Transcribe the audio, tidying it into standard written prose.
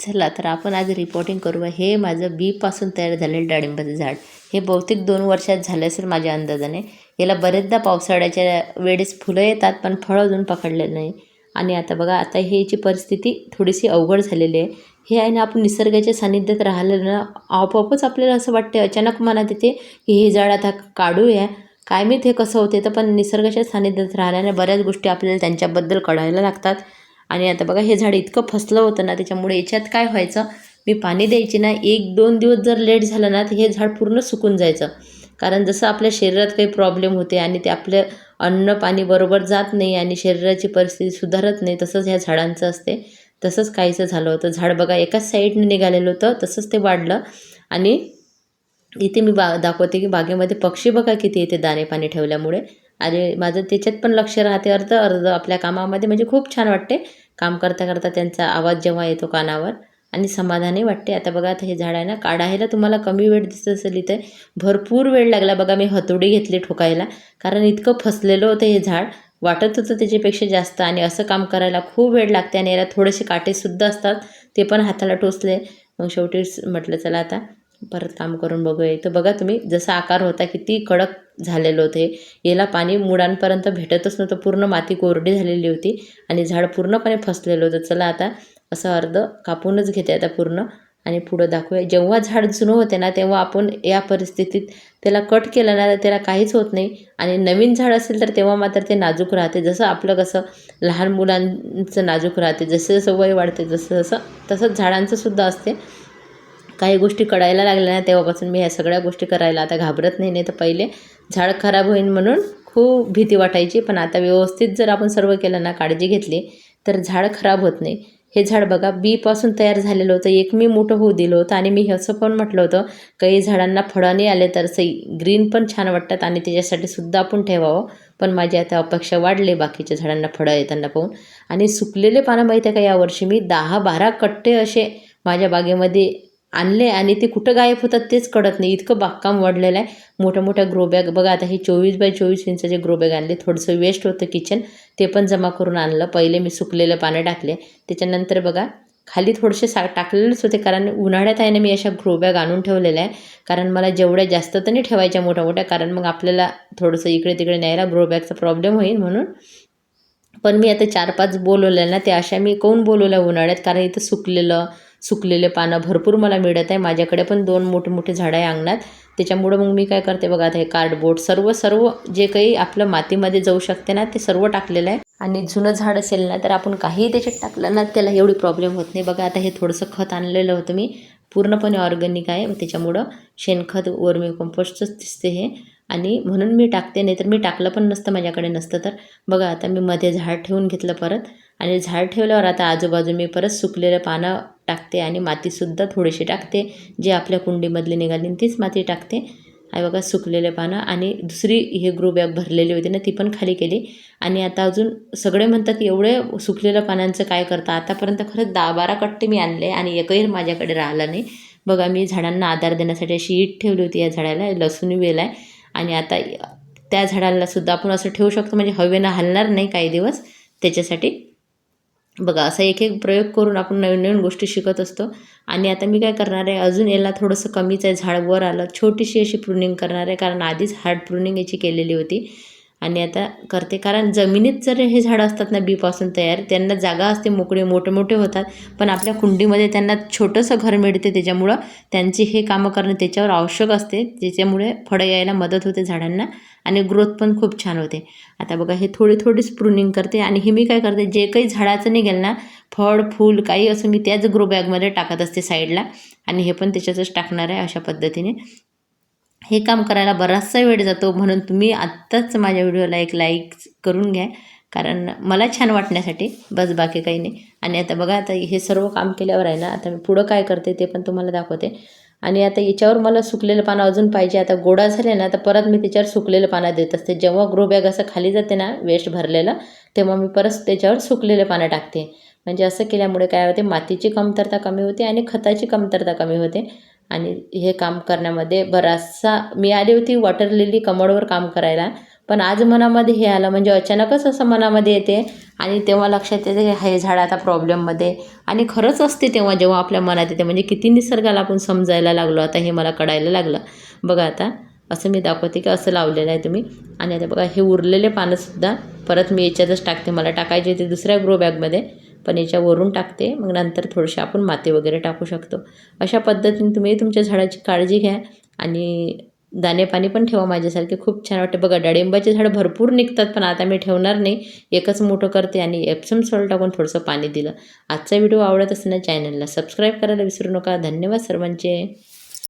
चला तर आपण आज रिपोर्टिंग करूया. हे माझं बीपासून तयार झालेलं डाळिंबाचं झाड. हे बहुतेक 2 वर्षात झालं असेल माझ्या अंदाजाने. याला बरेचदा पावसाळ्याच्या वेळेस फुलं येतात पण फळं अजून पकडलेलं नाही. आणि आता बघा, आता हे याची परिस्थिती थोडीशी अवघड झालेली आहे. हे आहे ना, आपण निसर्गाच्या सानिध्यात राहिलं ना, आपोआपच आपल्याला असं वाटते, अचानक मनात येते की हे झाड आता काढूया. काय माहीत हे कसं होते, तर पण निसर्गाच्या सानिध्यात राहिल्याने बऱ्याच गोष्टी आपल्याला त्यांच्याबद्दल कळायला लागतात. आणि आता बघा, हे झाड इतकं फसलं होतं ना, त्याच्यामुळे याच्यात काय व्हायचं, मी पाणी द्यायची ना, 1-2 दिवस जर लेट झालं ना तर हे झाड पूर्ण सुकून जायचं. कारण जसं आपल्या शरीरात काही प्रॉब्लेम होते आणि ते आपलं अन्न पाणी बरोबर जात नाही आणि शरीराची परिस्थिती सुधारत नाही, तसंच ह्या झाडांचं असते. तसंच काहीसं झालं होतं. झाड बघा एकाच साईडने निघालेलं होतं, तसंच ते वाढलं. आणि इथे मी दाखवते की बागेमध्ये पक्षी बघा किती येते दाणे पाणी ठेवल्यामुळे. आणि माझं त्याच्यात पण लक्ष राहते अर्ध आपल्या कामामध्ये. म्हणजे खूप छान वाटते काम करता करता त्यांचा आवाज जेव्हा येतो कानावर, आणि समाधानही वाटते. आता बघा, आता हे झाड आहे ना, काढायला तुम्हाला कमी वेळ दिसत असेल, इथे भरपूर वेळ लागला बघा. मी हतोडी घेतली ठोकायला, कारण इतकं फसलेलं होतं हे झाड. वाटत होतं त्याच्यापेक्षा जास्त. आणि असं काम करायला खूप वेळ लागते आणि याला थोडेसे काटेसुद्धा असतात, ते पण हाताला टोचले. मग शेवटी म्हटलं चला आता परत काम करून बघूया. इथं बघा तुम्ही, जसा आकार होता किती कडक झालेलं होतं हे. याला पाणी मुळांपर्यंत भेटतच नव्हतं, पूर्ण माती कोरडी झालेली होती आणि झाड पूर्णपणे फसलेलं होतं. चला आता असं अर्ध कापूनच घेते आता पूर्ण आणि पुढं दाखवूया. जेव्हा झाड जुनं होते ना, तेव्हा आपण या परिस्थितीत त्याला कट केलं ना तर त्याला काहीच होत नाही. आणि नवीन झाड असेल तर तेव्हा मात्र ते नाजूक राहते. जसं आपलं कसं लहान मुलांचं नाजूक राहते, जसं जसं वय वाढते तसंच झाडांचं सुद्धा असते. काही गोष्टी कळायला लागल्या ना, तेव्हापासून मी ह्या सगळ्या गोष्टी करायला आता घाबरत नाही. नाही तर पहिले झाड खराब होईल म्हणून खूप भीती वाटायची, पण आता व्यवस्थित जर आपण सर्व केलं ना, काळजी घेतली, तर झाड खराब होत नाही. हे झाड बघा बीपासून तयार झालेलं होतं. एक मी मोठं होऊ दिलं होतं. आणि मी असं पण म्हटलं होतं, काही झाडांना फळं नाही आले तर ग्रीन पण छान वाटतात आणि त्याच्यासाठी सुद्धा आपण ठेवावं. पण माझी आता अपेक्षा वाढली बाकीच्या झाडांना फळं येताना पाहून. आणि सुकलेले पानं माहिती आहे का, यावर्षी मी 10-12 कट्टे असे माझ्या बागेमध्ये आणले आणि ते कुठं गायब होतात तेच कळत नाही. इतकं बागकाम वाढलेलं आहे. मोठ्या मोठ्या ग्रोबॅग बघा, आता हे 24x24 इंचाचे ग्रोबॅग आणले. थोडंसं वेस्ट होतं किचन, ते पण जमा करून आणलं. पहिले मी सुकलेलं पानं टाकले, त्याच्यानंतर बघा खाली थोडेसे टाकलेलेच होते, कारण उन्हाळ्यात आहे ना मी अशा ग्रोबॅग आणून ठेवलेल्या आहे. कारण मला जेवढ्या जास्त तर नाही ठेवायच्या मोठ्या मोठ्या, कारण मग आपल्याला थोडंसं इकडे तिकडे न्यायला ग्रोबॅगचा प्रॉब्लेम होईल म्हणून. पण मी आता 4-5 बोलवल्या ना, त्या अशा मी काहून बोलवल्या उन्हाळ्यात, कारण इथं सुकलेले पानं भरपूर मला मिळत आहे. माझ्याकडे पण 2 मोठे मोठे झाडं आहे अंगणात. त्याच्यामुळं मग मी काय करते बघा, आता हे कार्डबोर्ड सर्व जे काही आपलं मातीमध्ये जाऊ शकते ना, ते सर्व टाकलेलं आहे. आणि जुनं झाड असेल ना, तर आपण काहीही त्याच्यात टाकलं ना, त्याला एवढी प्रॉब्लेम होत नाही. बघा, आता हे थोडंसं खत आणलेलं होतं मी, पूर्णपणे ऑर्गॅनिक आहे. त्याच्यामुळं शेणखत वर्मी कंपोस्टच दिसते हे. आणि म्हणून मी टाकते, नाही तर मी टाकलं पण नसतं, माझ्याकडे नसतं तर. बघा, आता मी मध्ये झाड ठेवून घेतलं परत. आणि झाड ठेवल्यावर आता आजूबाजू मी परत सुकलेलं पानं टाकते आणि मातीसुद्धा थोडीशी टाकते. जे आपल्या कुंडीमधली निघाली तीच माती टाकते. आहे बघा सुकलेले पानं. आणि दुसरी हे ग्रो बॅग भरलेली होती ना, ती पण खाली केली. आणि आता अजून सगळे म्हणतात एवढे सुकलेल्या पानांचं काय करता. आतापर्यंत खरंच 10-12 कट्टे मी आणले आणि एकही माझ्याकडे राहिला नाही. बघा, मी झाडांना आधार देण्यासाठी अशी ईट ठेवली होती. या झाडाला लसूण वेल आहे. आणि आता त्या झाडाला सुद्धा आपण असं ठेवू शकतो, म्हणजे हवेनं हलणार नाही काही दिवस. त्याच्यासाठी बघा, असा एक प्रयोग करून आपण नवीन नवीन गोष्टी शिकत असतो. आणि आता मी काय करणार आहे, अजून याला थोडंसं कमीच आहे, झाड वर आलं, छोटीशी अशी प्रुनिंग करणार आहे, कारण आधीच हार्ड प्रुनिंग याची केलेली होती. आणि आता करते, कारण जमिनीत जर हे झाडं असतात ना बीपासून तयार, त्यांना जागा असते, मोकळे मोठे मोठे होतात. पण आपल्या कुंडीमध्ये त्यांना छोटंसं घर मिळते, त्याच्यामुळं त्यांची हे कामं करणं त्याच्यावर आवश्यक असते. त्याच्यामुळे फळं यायला मदत होते झाडांना आणि ग्रोथ पण खूप छान होते. आता बघा, हे थोडीच प्रुनिंग करते. आणि हे मी काय करते, जे काही झाडाचं निघेल ना, फळ फूल काही असं, मी त्याच ग्रो बॅगमध्ये टाकत असते साईडला. आणि हे पण त्याच्यातच टाकणार आहे अशा पद्धतीने. हे काम करायला बराचसा वेळ जातो, म्हणून तुम्ही आत्ताच माझ्या व्हिडिओला एक लाईक करून घ्या, कारण मला छान वाटण्यासाठी, बस बाकी काही नाही. आणि आता बघा, आता हे सर्व काम केल्यावर आहे ना, आता मी पुढं काय करते ते पण तुम्हाला दाखवते. आणि आता याच्यावर मला सुकलेलं पानं अजून पाहिजे. आता गोडा झाले ना, तर परत मी त्याच्यावर सुकलेलं पानं देत असते. जेव्हा ग्रो बॅग असं खाली जाते ना वेस्ट भरलेलं, तेव्हा मी परत त्याच्यावर सुकलेले पानं टाकते. म्हणजे असं केल्यामुळे काय होते, मातीची कमतरता कमी होते आणि खताची कमतरता कमी होते. आणि हे काम करण्यामध्ये बराचसा, मी आली होती वॉटर लिली कमोडवर काम करायला, पण आज मनामध्ये हे आलं, म्हणजे अचानकच असं मनामध्ये येते आणि तेव्हा लक्षात येते हे झाड आता प्रॉब्लेममध्ये. आणि खरंच असते तेव्हा जेव्हा आपल्या मनात येते, म्हणजे किती निसर्गाला आपण समजायला लागलो आता हे मला कळायला लागलं. बघा आता असं मी दाखवते की असं लावलेलं आहे तुम्ही. आणि आता बघा हे उरलेले पानंसुद्धा परत मी याच्यातच टाकते. मला टाकायचे ते दुसऱ्या ग्रो बॅगमध्ये, पण याच्यावरून टाकते. मग नंतर थोडीशी आपण माती वगैरे टाकू शकतो. अशा पद्धतीने तुम्ही तुमच्या झाडाची काळजी घ्या आणि दाणे पाणी पण ठेवा माझ्यासारखे. खूप छान वाटते. बघा डाळिंबाचे झाडं भरपूर निघतात, पण आता मी ठेवणार नाही, एकच मोठं करते आणि एप्सम सॉल्ट टाकून थोडंसं पाणी दिलं. आजचा व्हिडिओ आवडत असेल ना चॅनलला सबस्क्राईब करायला विसरू नका. धन्यवाद सर्वांचे.